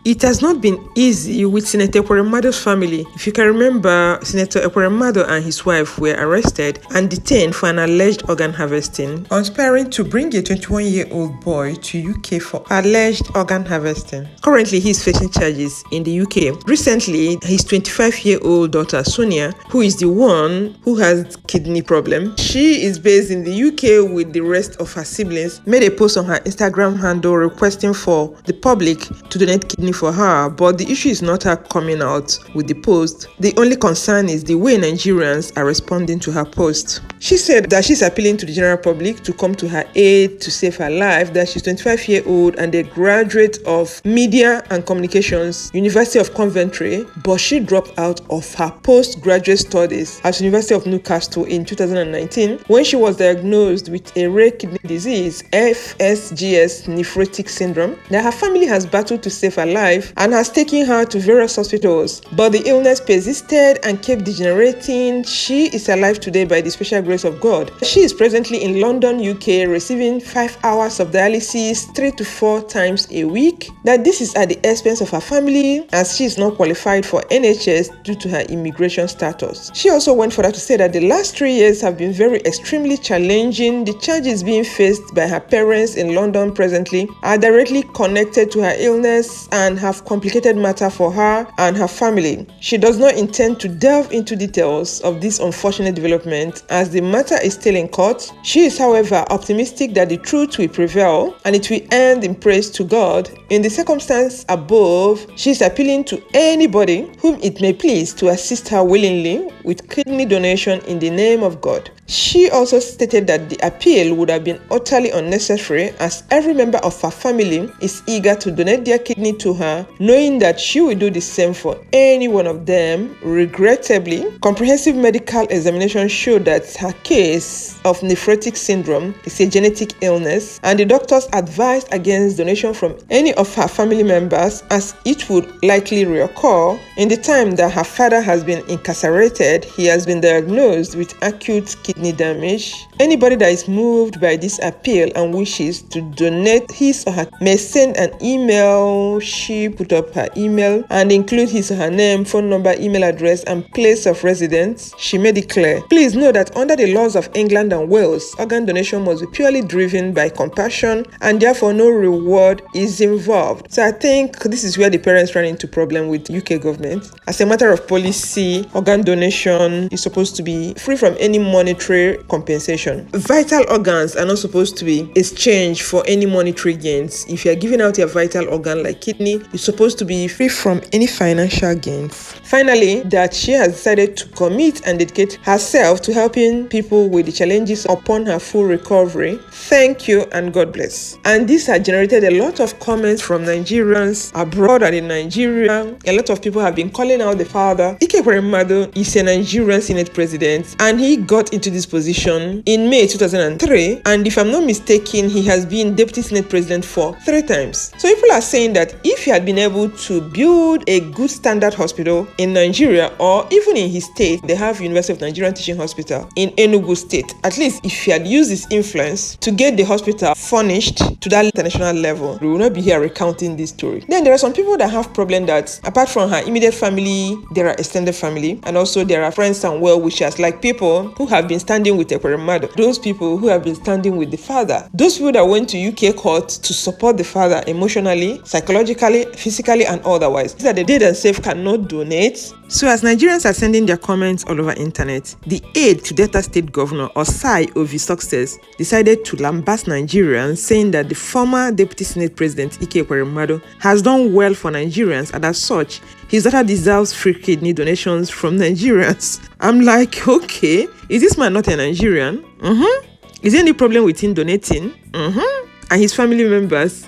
It has not been easy with Senator Ekeremadu's family. If you can remember, Senator Ekeremadu and his wife were arrested and detained for an alleged organ harvesting, conspiring to bring a 21-year-old boy to UK for alleged organ harvesting. Currently, he is facing charges in the UK. Recently, his 25-year-old daughter Sonia, who is the one who has kidney problem, she is based in the UK with the rest of her siblings, made a post on her Instagram handle requesting for the public to donate kidney for her, but the issue is not her coming out with the post. The only concern is the way Nigerians are responding to her post. She said that she's appealing to the general public to come to her aid to save her life, that she's 25-year-old and a graduate of Media and Communications, University of Coventry, but she dropped out of her postgraduate studies at University of Newcastle in 2019 when she was diagnosed with a rare kidney disease, FSGS nephrotic syndrome, that her family has battled to save her life and has taken her to various hospitals, but the illness persisted and kept degenerating. She is alive today by the special grace of God. She is presently in London, UK, receiving 5 hours of dialysis 3 to 4 times a week. That this is at the expense of her family, as she is not qualified for NHS due to her immigration status. She also went further to say that the last 3 years have been extremely challenging. The charges being faced by her parents in London presently are directly connected to her illness and have complicated matter for her and her family. She does not intend to delve into details of this unfortunate development as the matter is still in court. She is, however, optimistic that the truth will prevail and it will end in praise to God. In the circumstance above, she is appealing to anybody whom it may please to assist her willingly with kidney donation in the name of God. She also stated that the appeal would have been utterly unnecessary as every member of her family is eager to donate their kidney to her, knowing that she will do the same for any one of them. Regrettably, comprehensive medical examination showed that her case of nephrotic syndrome is a genetic illness, and the doctors advised against donation from any of her family members as it would likely reoccur. In the time that her father has been incarcerated, he has been diagnosed with acute kidney damage. Anybody that is moved by this appeal and wishes to donate his or her may send an email. She put up her email and include his or her name, phone number, email address, and place of residence. She made it clear. Please know that under the laws of England and Wales, organ donation must be purely driven by compassion and therefore no reward is involved. So I think this is where the parents ran into problem with UK government. As a matter of policy, organ donation is supposed to be free from any monetary compensation. Vital organs are not supposed to be exchanged for any monetary gains. If you are giving out your vital organ like kidney, it's supposed to be free from any financial gains. Finally, that she has decided to commit and dedicate herself to helping people with the challenges upon her full recovery. Thank you and God bless. And this has generated a lot of comments from Nigerians abroad and in Nigeria. A lot of people have been calling out the father. Ekeremadu is a Nigerian Senate president and he got into this position in May 2003, and if I'm not mistaken, he has been deputy Senate president for 3 times. So people are saying that if he had been able to build a good standard hospital in Nigeria, or even in his state, they have University of Nigerian Teaching Hospital in Enugu State, at least if he had used his influence to get the hospital furnished to that international level, we will not be here recounting this story. Then there are some people that have problem that apart from her immediate family, there are extended family, and also there are friends and well-wishers, like people who have been standing with Ekeremadu, those people who have been standing with the father, those people that went to UK court to support the father emotionally, psychologically, physically, and otherwise. These are the dead and safe cannot donate. So as Nigerians are sending their comments all over internet, the aide to Delta State Governor Osai Ovi Success decided to lambast Nigerians, saying that the former Deputy Senate President Ike Ekeremadu has done well for Nigerians, and as such, his daughter deserves free kidney donations from Nigerians. I'm like, okay, is this man not a Nigerian? Is there any problem with him donating? And his family members?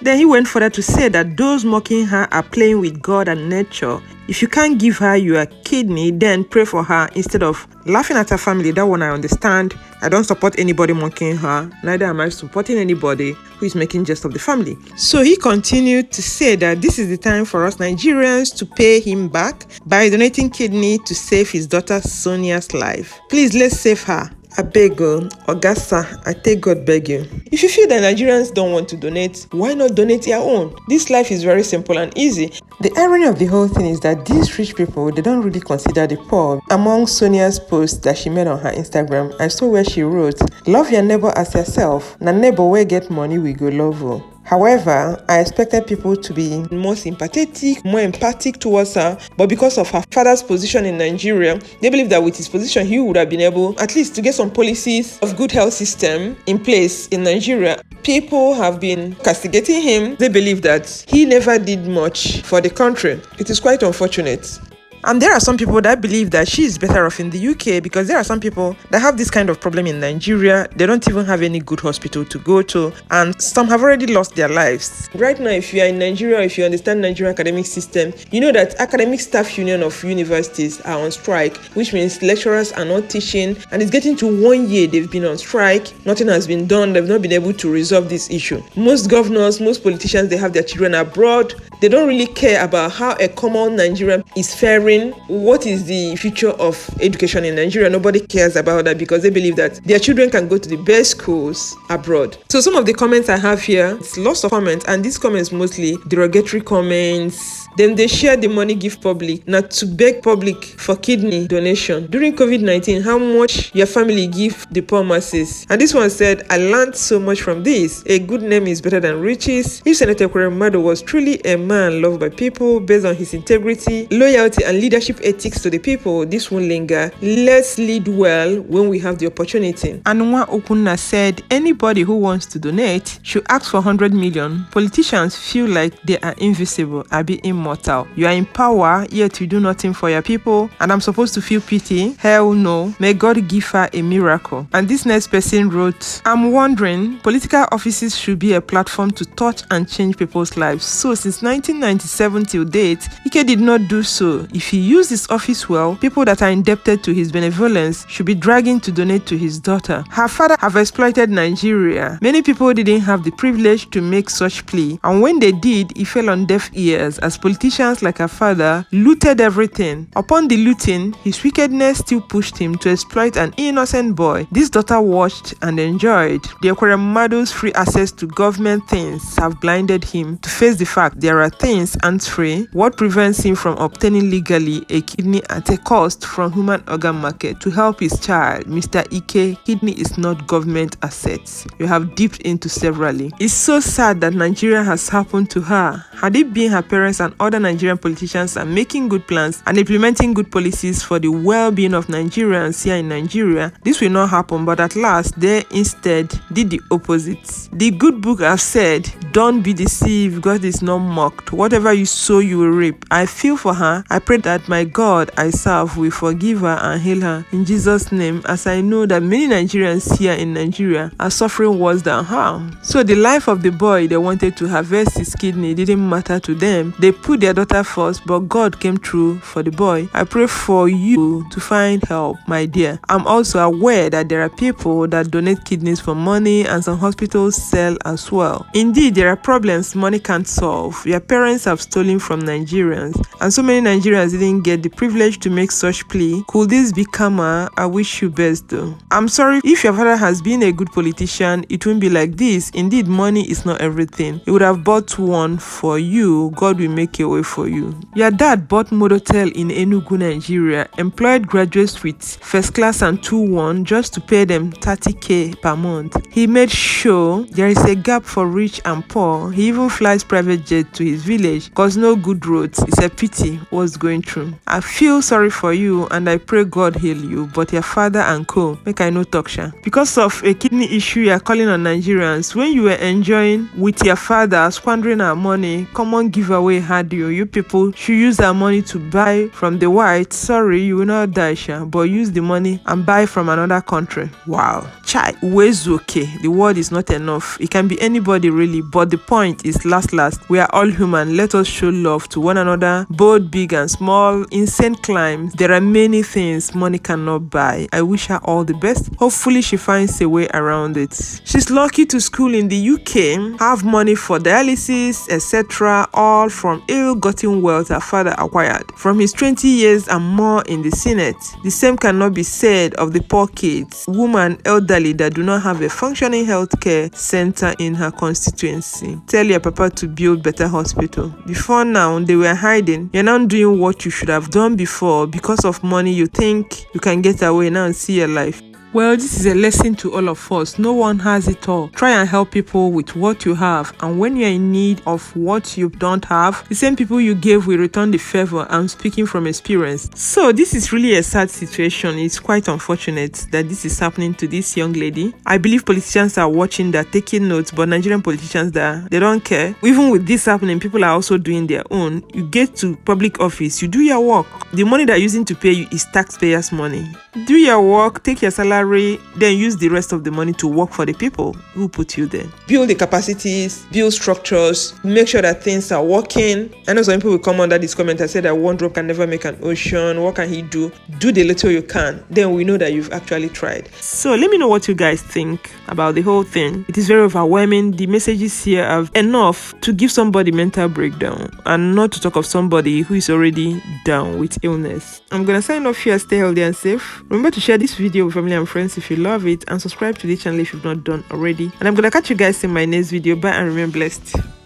Then he went further to say that those mocking her are playing with God and nature. If you can't give her your kidney, then pray for her instead of laughing at her family. That one I understand. I don't support anybody mocking her. Neither am I supporting anybody who is making jest of the family. So he continued to say that this is the time for us Nigerians to pay him back by donating kidney to save his daughter Sonia's life. Please, let's save her. I beg you, Ogasa, I take God beg you. If you feel that Nigerians don't want to donate, why not donate your own? This life is very simple and easy. The irony of the whole thing is that these rich people, they don't really consider the poor. Among Sonia's posts that she made on her Instagram, I saw where she wrote, "Love your neighbor as yourself. Na neighbor wey get money we go love you." However, I expected people to be more sympathetic, more empathic towards her, but because of her father's position in Nigeria, they believe that with his position, he would have been able at least to get some policies of good health system in place in Nigeria. People have been castigating him. They believe that he never did much for the country. It is quite unfortunate. And there are some people that believe that she is better off in the UK because there are some people that have this kind of problem in Nigeria. They don't even have any good hospital to go to, and some have already lost their lives. Right now, if you are in Nigeria, if you understand Nigerian academic system, you know that Academic Staff Union of universities are on strike, which means lecturers are not teaching, and it's getting to 1 year they've been on strike. Nothing has been done. They've not been able to resolve this issue. Most governors, most politicians, they have their children abroad. They don't really care about how a common Nigerian is faring. What is the future of education in Nigeria? Nobody cares about that because they believe that their children can go to the best schools abroad. So some of the comments I have here, it's lots of comments, and these comments mostly derogatory comments. Then they share the money give public, not to beg public for kidney donation. During COVID-19, how much your family give the poor masses? And this one said, I learned so much from this. A good name is better than riches. If Senator Ekeremadu was truly a man loved by people based on his integrity, loyalty, and leadership ethics to the people, this won't linger. Let's lead well when we have the opportunity. Anwa Okunna said, anybody who wants to donate should ask for 100 million. Politicians feel like they are invisible, be immortal. You are in power, yet you do nothing for your people, and I'm supposed to feel pity? Hell no. May God give her a miracle. And this next person wrote, I'm wondering, political offices should be a platform to touch and change people's lives. So since 1997 till date, Ike did not do so. If he used his office well, people that are indebted to his benevolence should be dragging to donate to his daughter. Her father have exploited Nigeria. Many people didn't have the privilege to make such plea, and when they did, it fell on deaf ears as politicians like her father looted everything. Upon the looting, his wickedness still pushed him to exploit an innocent boy. This daughter watched and enjoyed. The Ekeremadu's free access to government things have blinded him to face the fact there are things hands-free. What prevents him from obtaining legally a kidney at a cost from human organ market to help his child? Mr. Ike, kidney is not government assets. You have dipped into severally. It's so sad that Nigeria has happened to her. Had it been her parents and other Nigerian politicians are making good plans and implementing good policies for the well-being of Nigerians here in Nigeria, this will not happen, but at last they instead did the opposite. The good book has said, don't be deceived, God is not mocked. Whatever you sow, you will reap. I feel for her. I pray that my God I serve will forgive her and heal her in Jesus' name, as I know that many Nigerians here in Nigeria are suffering worse than her. So the life of the boy they wanted to harvest his kidney didn't matter to them. They put their daughter first, but God came through for the boy. I pray for you to find help, my dear. I'm also aware that there are people that donate kidneys for money, and some hospitals sell as well. Indeed, there are problems money can't solve. Your parents have stolen from Nigerians, and so many Nigerians didn't get the privilege to make such plea. Could this be karma? I wish you best though. I'm sorry if your father has been a good politician, it won't be like this. Indeed, money is not everything. He would have bought one for you. God will make a way for you. Your dad bought Modotel in Enugu, Nigeria, employed graduates with first class and 2-1 just to pay them 30k per month. He made sure there is a gap for rich and poor. He even flies private jet to his village cause no good roads. It's a pity what's going through. I feel sorry for you and I pray God heal you, but your father and co, make I no talk sha. Because of a kidney issue you are calling on Nigerians, when you were enjoying with your father squandering our money, common giveaway had you. You people should use our money to buy from the white. Sorry, you will not die sha, but use the money and buy from another country. Wow. Chai, ways okay. The word is not enough. It can be anybody really, but the point is last, we are all human. Let us show love to one another, both big and small. Insane climbs. There are many things money cannot buy. I wish her all the best. Hopefully she finds a way around it. She's lucky to school in the UK, have money for dialysis, etc. All from ill-gotten wealth her father acquired from his 20 years and more in the Senate. The same cannot be said of the poor kids, women, elderly that do not have a functioning healthcare center in her constituency. Tell your papa to build better hospital. Before now, they were hiding. You're now doing what you should have done before. Because of money, you think you can get away now and see your life. Well, this is a lesson to all of us. No one has it all. Try and help people with what you have. And when you're in need of what you don't have, the same people you gave will return the favor. I'm speaking from experience. So this is really a sad situation. It's quite unfortunate that this is happening to this young lady. I believe politicians are watching, they're taking notes, but Nigerian politicians, they don't care. Even with this happening, people are also doing their own. You get to public office, you do your work. The money they're using to pay you is taxpayers' money. Do your work, take your salary, then use the rest of the money to work for the people who put you there. Build the capacities, build structures, make sure that things are working. I know some people will come under this comment and say that one drop can never make an ocean. What can he do? Do the little you can. Then we know that you've actually tried. So let me know what you guys think about the whole thing. It is very overwhelming. The messages here are enough to give somebody mental breakdown, and not to talk of somebody who is already down with illness. I'm gonna sign off here. Stay healthy and safe. Remember to share this video with family and friends if you love it, and subscribe to the channel if you've not done already. And I'm gonna catch you guys in my next video. Bye and remain blessed.